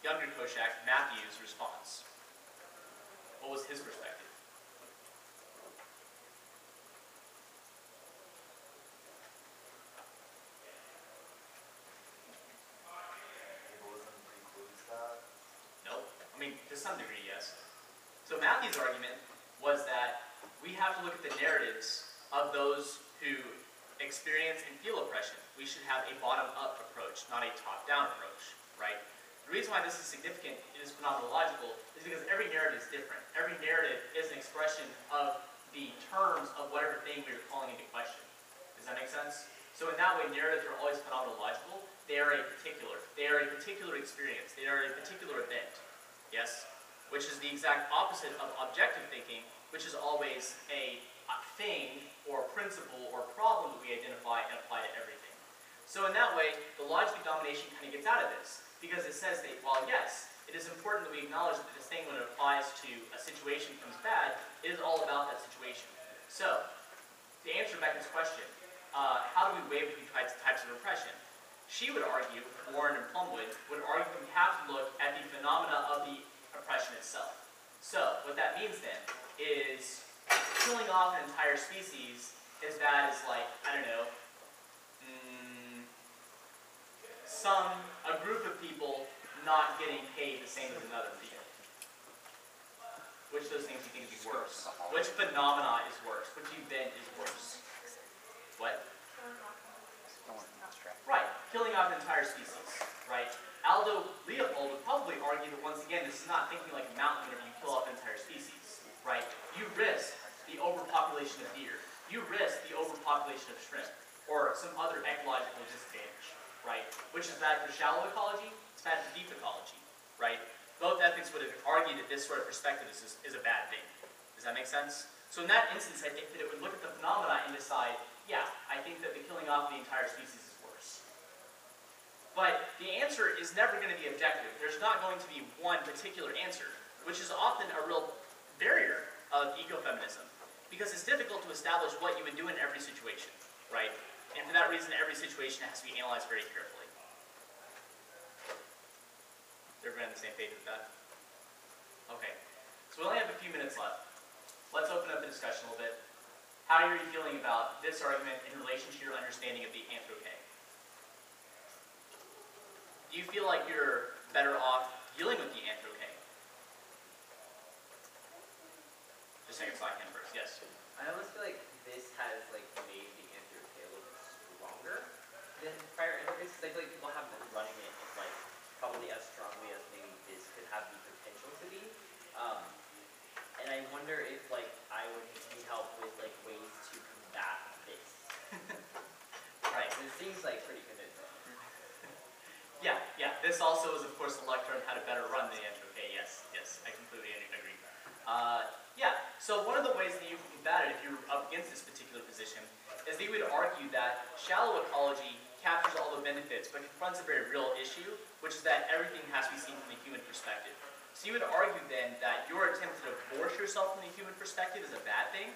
younger Koshak, Matthew's response? What was his perspective? some degree, yes. So Matthew's argument was that we have to look at the narratives of those who experience and feel oppression. We should have a bottom-up approach, not a top-down approach, right? The reason why this is significant, it is phenomenological, is because every narrative is different. Every narrative is an expression of the terms of whatever thing we are calling into question. Does that make sense? So in that way, narratives are always phenomenological. They are a particular experience. They are a particular event, yes? Which is the exact opposite of objective thinking, which is always a thing or principle or problem that we identify and apply to everything. So in that way, the logic of domination kind of gets out of this, because it says that while yes, it is important that we acknowledge that this thing, when it applies to a situation, becomes bad, it is all about that situation. So, to answer Becca's question, how do we weigh between types of repression? She would argue, Warren and Plumwood would argue that we have to look at the phenomena of the oppression itself. So, what that means then is killing off an entire species as bad as, like, I don't know, a group of people not getting paid the same as another field. Which of those things do you think would be worse? Which phenomena is worse? Which event is worse? What? Right, killing off an entire species, right? Aldo Leopold would probably argue that, once again, this is not thinking like a mountain whenever you kill off an entire species, right? You risk the overpopulation of deer. You risk the overpopulation of shrimp, or some other ecological disadvantage, right? Which is bad for shallow ecology, it's bad for deep ecology, right? Both ethics would have argued that this sort of perspective is a bad thing. Does that make sense? So in that instance, I think that it would look at the phenomena and decide, yeah, I think that the killing off of the entire species is worse. But the answer is never going to be objective. There's not going to be one particular answer, which is often a real barrier of ecofeminism, because it's difficult to establish what you would do in every situation, right? And for that reason, every situation has to be analyzed very carefully. Is everybody on the same page with that? Okay, so we only have a few minutes left. Let's open up the discussion a little bit. How are you feeling about this argument in relation to your understanding of the anthrope? Do you feel like you're better off dealing with the anthrope? Just saying it's hand first, yes. I almost feel like this has like made the anthrope a little bit stronger than prior anthropes. I feel like people have been running it like probably as strongly as maybe this could have the potential to be. And I wonder if like I would need help with like ways to combat this. Right. It seems like pretty convincing. Yeah. This also is, of course, a lecture on how to better run the anthrope. Yes, I completely agree. So one of the ways that you can combat it if you're up against this particular position is that you would argue that shallow ecology captures all the benefits but confronts a very real issue, which is that everything has to be seen from the human perspective. So you would argue then that your attempt to divorce yourself from the human perspective is a bad thing,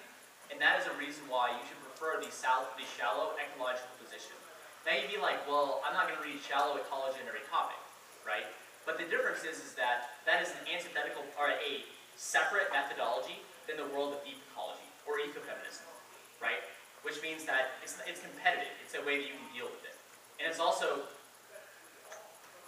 and that is a reason why you should prefer the shallow ecological position. Now you'd be like, well, I'm not going to read shallow ecology on every topic, right? But the difference is that is an antithetical, or a separate methodology than the world of deep ecology, or ecofeminism, right? Which means that it's competitive. It's a way that you can deal with it. And it's also,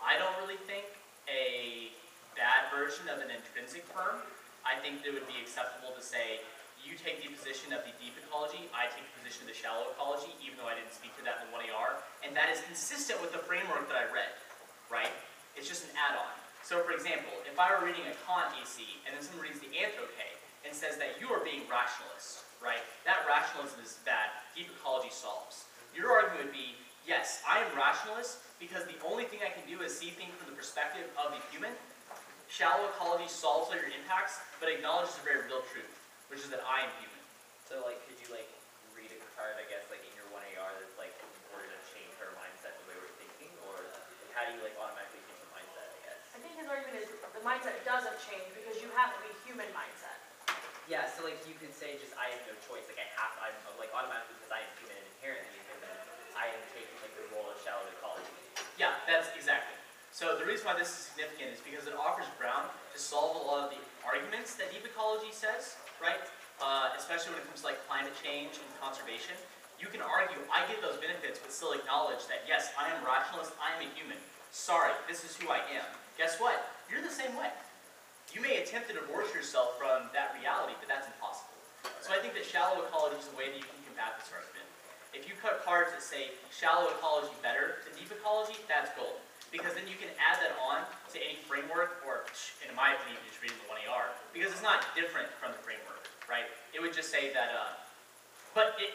I don't really think, a bad version of an intrinsic term. I think that it would be acceptable to say, you take the position of the deep ecology, I take the position of the shallow ecology, even though I didn't speak to that in the 1AR, and that is consistent with the framework that I read, right? It's just an add-on. So for example, if I were reading a Kant AC, and then someone reads the anthrope and says that you are being rationalist, right? That rationalism is bad. Deep ecology solves. Your argument would be, yes, I am rationalist because the only thing I can do is see things from the perspective of the human. Shallow ecology solves all your impacts, but acknowledges a very real truth, which is that I am human. So like, could you like read a card, I guess, like in your 1AR that's like in order to change her mindset the way we're thinking, or like, how do you like automatically change the mindset, I guess? I think his argument is the mindset doesn't change because you have to be human mindset. Yeah, so like you could say just I have no choice, like I'm like automatically because I am human and inherently human, I am taking like the role of shallow ecology. Yeah, that's exactly. So the reason why this is significant is because it offers ground to solve a lot of the arguments that deep ecology says, right? Especially when it comes to like climate change and conservation. You can argue, I get those benefits, but still acknowledge that yes, I am rationalist, I am a human. Sorry, this is who I am. Guess what? You're the same way. You may attempt to divorce yourself from that reality, but that's impossible. So I think that shallow ecology is a way that you can combat this argument. If you cut cards that say shallow ecology better than deep ecology, that's gold. Because then you can add that on to any framework, or in my opinion, just reading the 1AR, because it's not different from the framework, right? It would just say that,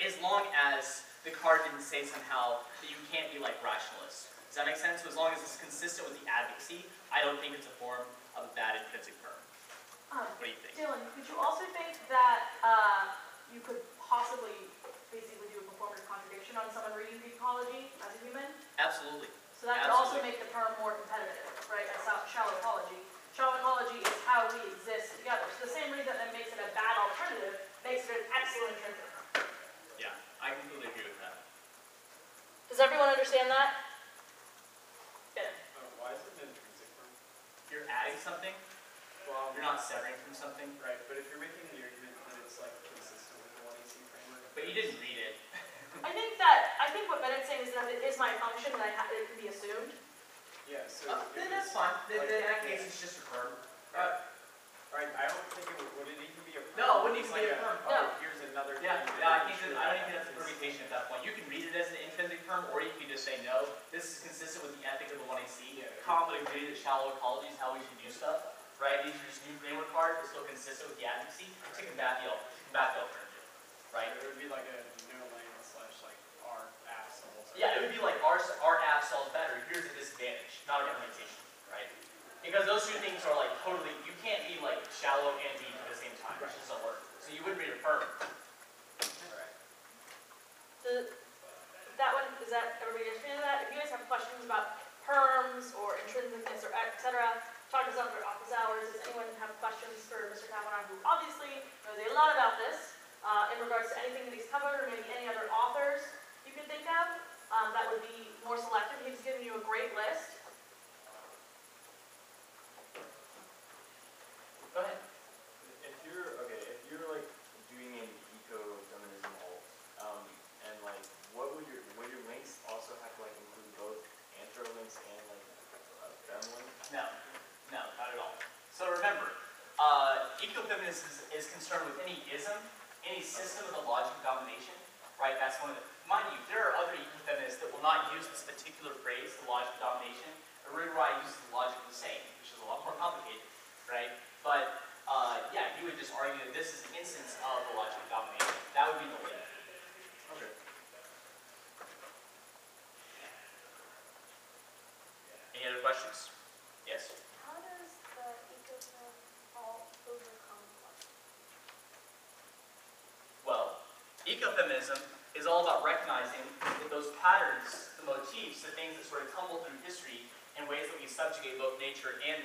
as long as the card didn't say somehow that you can't be like rationalists. Does that make sense? So as long as it's consistent with the advocacy, I don't think it's a form of a bad intrinsic term. What do you think? Dylan, could you also think that you could possibly basically do a performative contradiction on someone reading the ecology as a human? Absolutely. So that could also make the term more competitive, right, as shallow ecology. Shallow ecology is how we exist together. So the same reason that makes it a bad alternative makes it an excellent intrinsic term. Yeah, I completely agree with that. Does everyone understand that? Yeah. Why is it an intrinsic term? You're adding something. Well, you're not severing from something. Right, but if you're making the argument that it's like consistent with the 1AC framework. But you didn't read it. I think what Bennett's saying is that it is my function and it can be assumed. Yeah, so then that's fine. Then in that case, it's just a verb. Right, I don't think would it even be a verb? No, it wouldn't even be a verb. Oh, here's another thing. I don't even think that's a permutation at that point. You can read it as an intrinsic term, or you can just say, no, this is consistent with the ethic of the 1AC. Commonly agree that shallow ecology is how we should do stuff. Right? These are just new framework cards, but still consistent with the advocacy to combat the alternative. Right? It would be like a no lane slash like our app solves. Yeah, it would be like our app solves better. Here's a disadvantage, not a representation. Right? Because those two things are like totally, you can't be like shallow and deep at the same time. It just doesn't work. So you wouldn't read a firm. Alright. That one, is that everybody understand that? If you guys have questions about terms or intrinsicness or etc., talk to us after office hours. Does anyone have questions for Mr. Kavanaugh, who obviously knows a lot about this, in regards to anything that he's covered, or maybe any other authors you can think of that would be more selective? He's given you a great list. Go ahead. If you're like doing an eco-feminism alt, and like, would your links also have to like include both antro links and like fem links? No, not at all. So remember, ecofeminism is concerned with any ism, any system of the logic of domination, right? That's one of the, mind you, there are other ecofeminists that will not use this particular phrase, the logic of domination. Urirai uses the logic of the same, which is a lot more complicated, right? But yeah, you would just argue that this is an instance of the logic of domination. That would be the link. Okay. Any other questions? Yes. How does the ecofem all overcome logic? Well, ecofeminism is all about recognizing that those patterns, the motifs, the things that sort of tumble through history in ways that we subjugate both nature and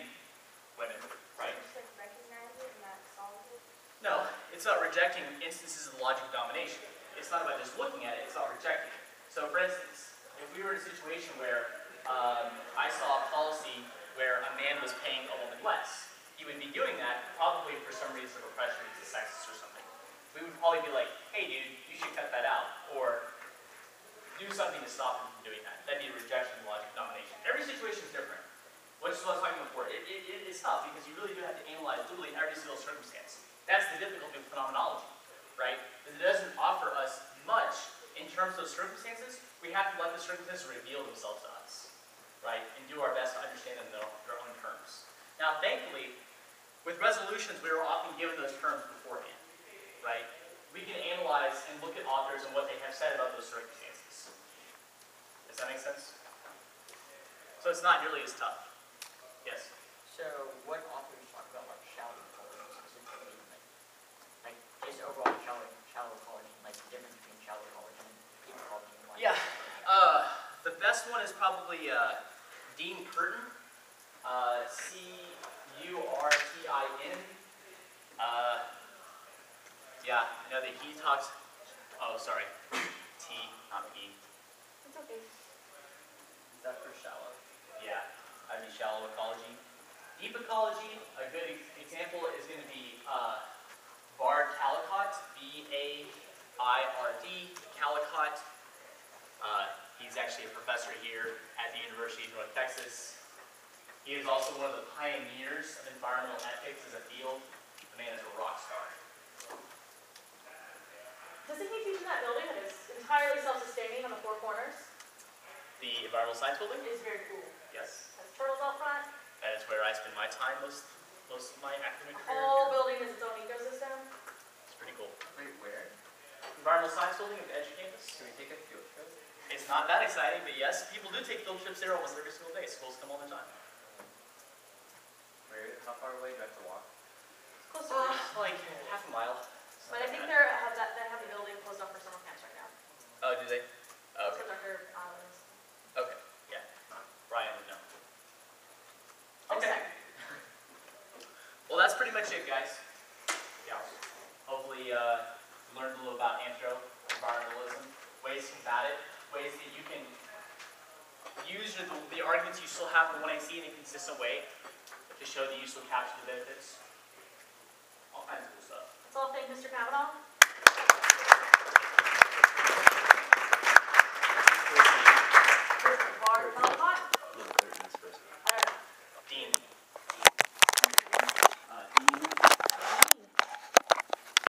women, right? Just like recognize it and that solves it? No, it's not rejecting instances of the logic of domination. It's not about just looking at it, it's about rejecting it. So for instance, if we were in a situation where I saw a policy where a man was paying a woman less, he would be doing that probably for some reason of oppression, he's a sexist or something. We would probably be like, hey dude, you should cut that out, or do something to stop him from doing that. That'd be a rejection of the logic of domination. Every situation is different. Which is what I was talking about before. It's tough because you really do have to analyze literally every single circumstance. That's the difficulty with phenomenology, right? Because it doesn't offer us much in terms of circumstances. We have to let the circumstances reveal themselves to us, right? And do our best to understand them in their own terms. Now, thankfully, with resolutions, we are often given those terms beforehand, right? We can analyze and look at authors and what they have said about those circumstances. Does that make sense? So it's not nearly as tough. Yes? So what authors talk about like shallow ecology specifically? Like just overall shallow ecology, like the difference between shallow ecology and deep ecology and why? Yeah. The best one is probably Dean Curtin. Curtin. Yeah, I know that he talks. Oh, sorry. T, not P. It's okay. Is that for shallow? Yeah, I'd be shallow ecology. Deep ecology, a good example is going to be Bard Callicott, B-A-I-R-D, Callicott. He's actually a professor here at the University of North Texas. He is also one of the pioneers of environmental ethics as a field. The man is a rock star. Doesn't he teach in that building that is entirely self-sustaining on the four corners? The environmental science building? It is very cool. Yes. Has turtles out front. That is where I spend my time most of my academic The career. whole building is its own ecosystem. It's pretty cool. Wait, where? Environmental science building at the edge of campus. Can we take a field trip? It's not that exciting, but yes, people do take field trips there almost every single day. Schools come all the time. Where? How far away do I have to walk? It's close to Like half a mile. But I think they have the building closed off for summer camps right now. Oh, do they? Oh, That's okay. what Dr. Allen is. Okay. Yeah. Brian would know. Next Okay. time. Well, that's pretty much it, guys. Yeah. Hopefully, you learned a little about environmentalism, ways to combat it, ways that you can use the arguments you still have for 1AC in a consistent way to show that you still capture the benefits. All kinds of cool stuff. That's all. Thank Mr. Kavanaugh.